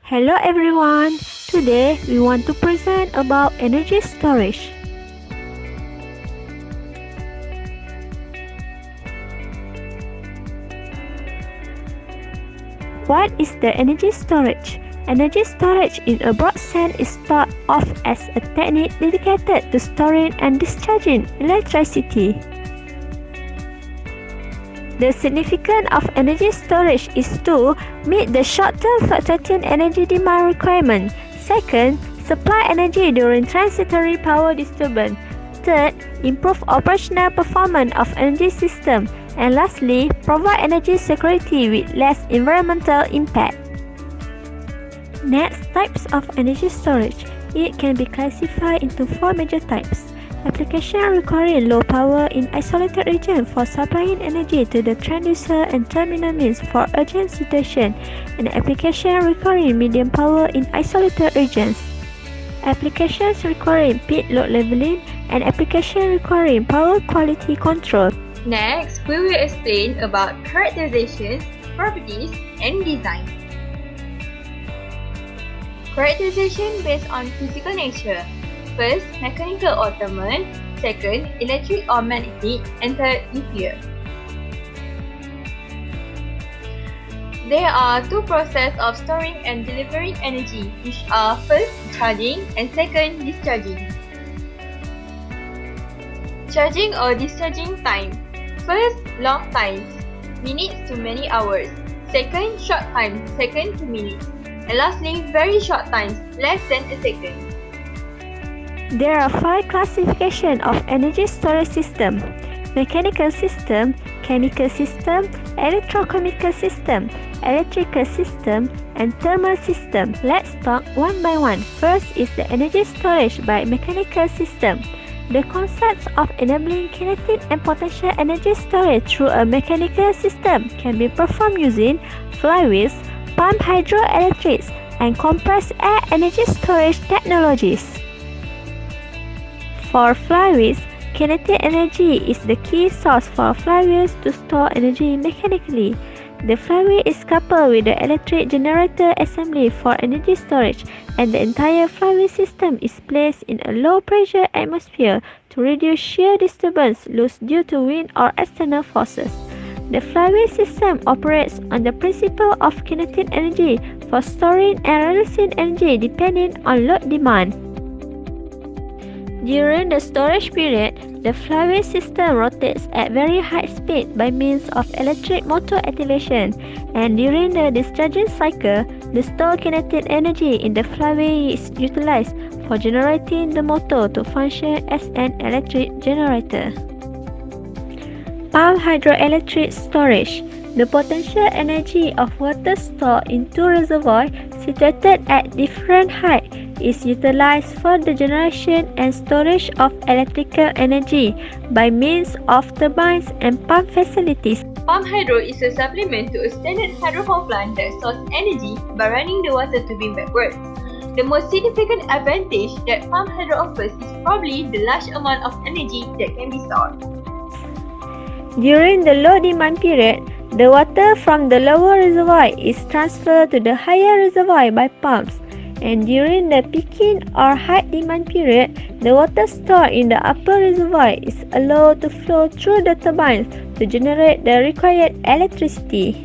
Hello everyone! Today we want to present about energy storage. What is the energy storage? Energy storage in a broad sense is thought of as a technique dedicated to storing and discharging electricity. The significance of energy storage is to meet the short-term fluctuating energy demand requirement. Second, supply energy during transitory power disturbance. Third, improve operational performance of energy system. And lastly, provide energy security with less environmental impact. Next, types of energy storage. It can be classified into four major types. Application requiring low power in isolated region for supplying energy to the transducer and terminal means for urgent situation, and application requiring medium power in isolated regions. Applications requiring peak load leveling and application requiring power quality control. Next, we will explain about characterizations, properties, and design. Characterization based on physical nature. First, mechanical or thermal. Second, electric or magnetic. And third, nuclear. There are two processes of storing and delivering energy, which are first, charging and second, discharging. Charging or discharging time. First, long times, minutes to many hours. Second, short time, second to minutes. And lastly, very short times, less than a second. There are five classifications of energy storage system: mechanical system, chemical system, electrochemical system, electrical system, and thermal system. Let's talk one by one. First is the energy storage by mechanical system. The concepts of enabling kinetic and potential energy storage through a mechanical system can be performed using flywheels, pump hydroelectrics, and compressed air energy storage technologies. For flywheels, kinetic energy is the key source for flywheels to store energy mechanically. The flywheel is coupled with the electric generator assembly for energy storage, and the entire flywheel system is placed in a low-pressure atmosphere to reduce shear disturbance loss due to wind or external forces. The flywheel system operates on the principle of kinetic energy for storing and releasing energy depending on load demand. During the storage period, the flywheel system rotates at very high speed by means of electric motor activation, and during the discharging cycle, the stored kinetic energy in the flywheel is utilized for generating the motor to function as an electric generator. Pump hydroelectric storage. The potential energy of water stored in two reservoirs situated at different heights is utilized for the generation and storage of electrical energy by means of turbines and pump facilities. Pump hydro is a supplement to a standard hydropower plant that stores energy by running the water turbine backwards. The most significant advantage that pump hydro offers is probably the large amount of energy that can be stored. During the low demand period, the water from the lower reservoir is transferred to the higher reservoir by pumps, and during the peaking or high demand period, the water stored in the upper reservoir is allowed to flow through the turbines to generate the required electricity.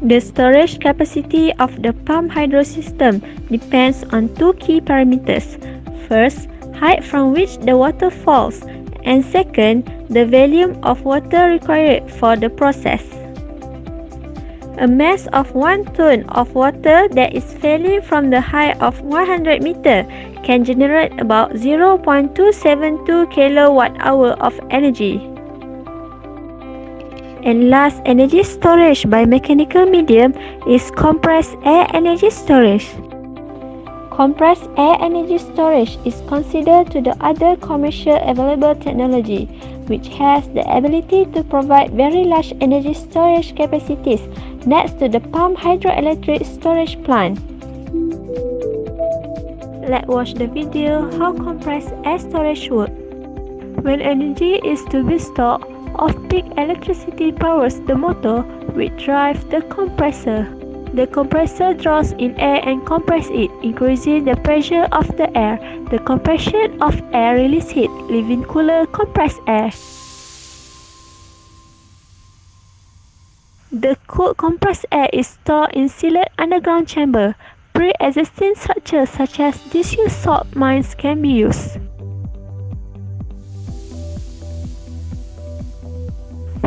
The storage capacity of the pump hydro system depends on two key parameters. First, height from which the water falls, and second, the volume of water required for the process. A mass of 1 ton of water that is falling from the height of 100 meters can generate about 0.272 kilowatt-hour of energy. And last energy storage by mechanical medium is compressed air energy storage. Compressed air energy storage is considered to the other commercial available technology, which has the ability to provide very large energy storage capacities next to the pump hydroelectric storage plant. Let's watch the video how compressed air storage works. When energy is to be stored, off-peak electricity powers the motor which drives the compressor. The compressor draws in air and compresses it, increasing the pressure of the air. The compression of air releases heat, leaving cooler compressed air. The cooled compressed air is stored in sealed underground chamber. Pre-existing structures such as disused salt mines can be used.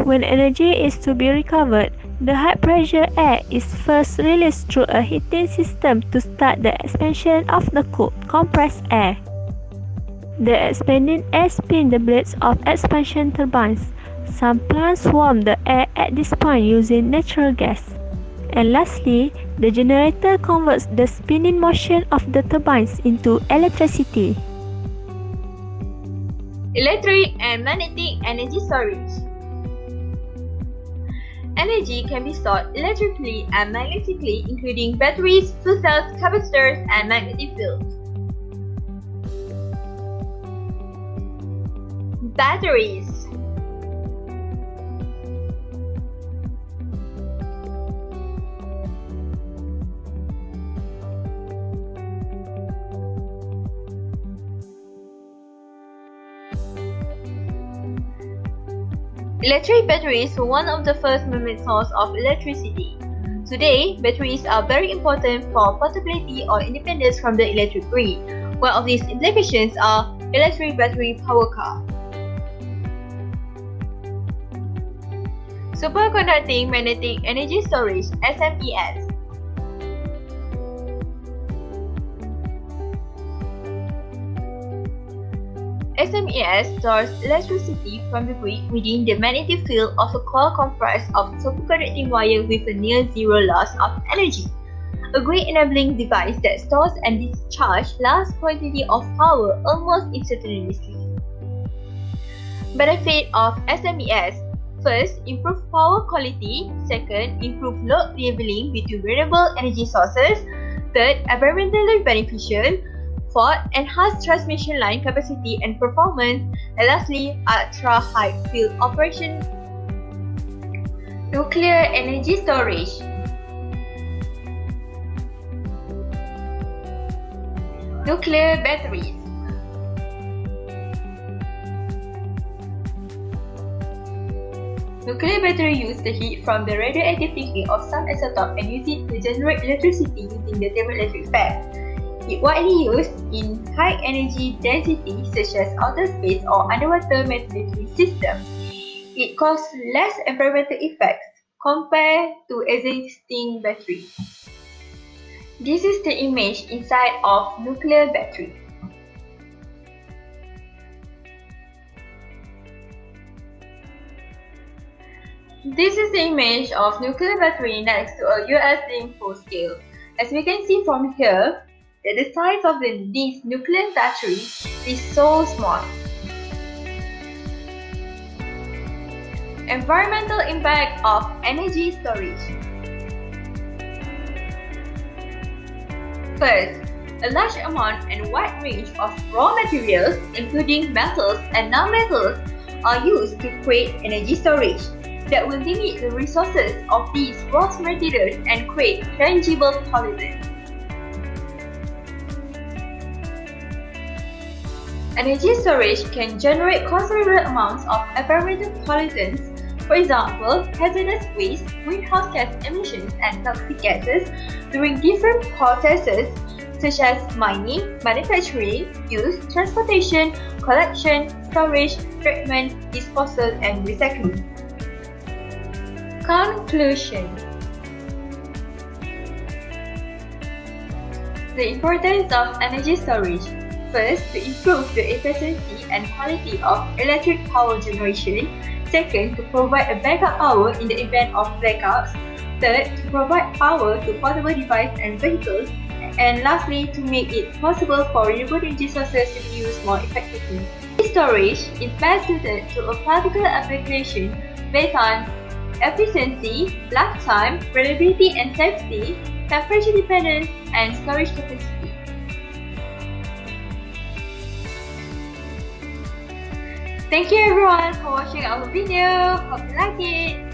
When energy is to be recovered, the high-pressure air is first released through a heating system to start the expansion of the cooled compressed air. The expanding air spins the blades of expansion turbines. Some plants warm the air at this point using natural gas. And lastly, the generator converts the spinning motion of the turbines into electricity. Electric and magnetic energy storage. Energy can be stored electrically and magnetically, including batteries, fuel cells, capacitors, and magnetic fields. Batteries. Electric batteries were one of the first man-made sources of electricity. Today, batteries are very important for portability or independence from the electric grid. One of these implications are electric battery power car. Superconducting magnetic energy storage (SMES). SMES stores electricity from the grid within the magnetic field of a coil comprised of superconducting wire with a near-zero loss of energy. A grid-enabling device that stores and discharges large quantity of power almost instantaneously. Benefit of SMES: first, improve power quality. Second, improve load leveling between renewable energy sources. Third, environmentally beneficial. Fourth, enhanced transmission line capacity and performance. And lastly, ultra-high field operation. Nuclear energy storage. Nuclear batteries. Nuclear battery use the heat from the radioactive decay of some isotope and use it to generate electricity using the thermoelectric effect. It widely used in high energy density such as outer space or underwater battery systems. It causes less environmental effects compared to existing batteries. This is the image inside of nuclear battery. This is the image of nuclear battery next to a US info scale. As we can see from here, that the size of this nuclear battery is so small. Environmental impact of energy storage. First, a large amount and wide range of raw materials, including metals and non-metals, are used to create energy storage that will limit the resources of these raw materials and create tangible pollutants. Energy storage can generate considerable amounts of environmental pollutants, for example, hazardous waste, greenhouse gas emissions, and toxic gases during different processes such as mining, manufacturing, use, transportation, collection, storage, treatment, disposal, and recycling. Conclusion. The importance of energy storage. First, to improve the efficiency and quality of electric power generation. Second, to provide a backup power in the event of blackouts. Third, to provide power to portable devices and vehicles. And lastly, to make it possible for renewable energy sources to be used more effectively. This storage is best suited to a particular application based on efficiency, lifetime, reliability and safety, temperature dependence, and storage capacity. Thank you everyone for watching our video. Hope you like it.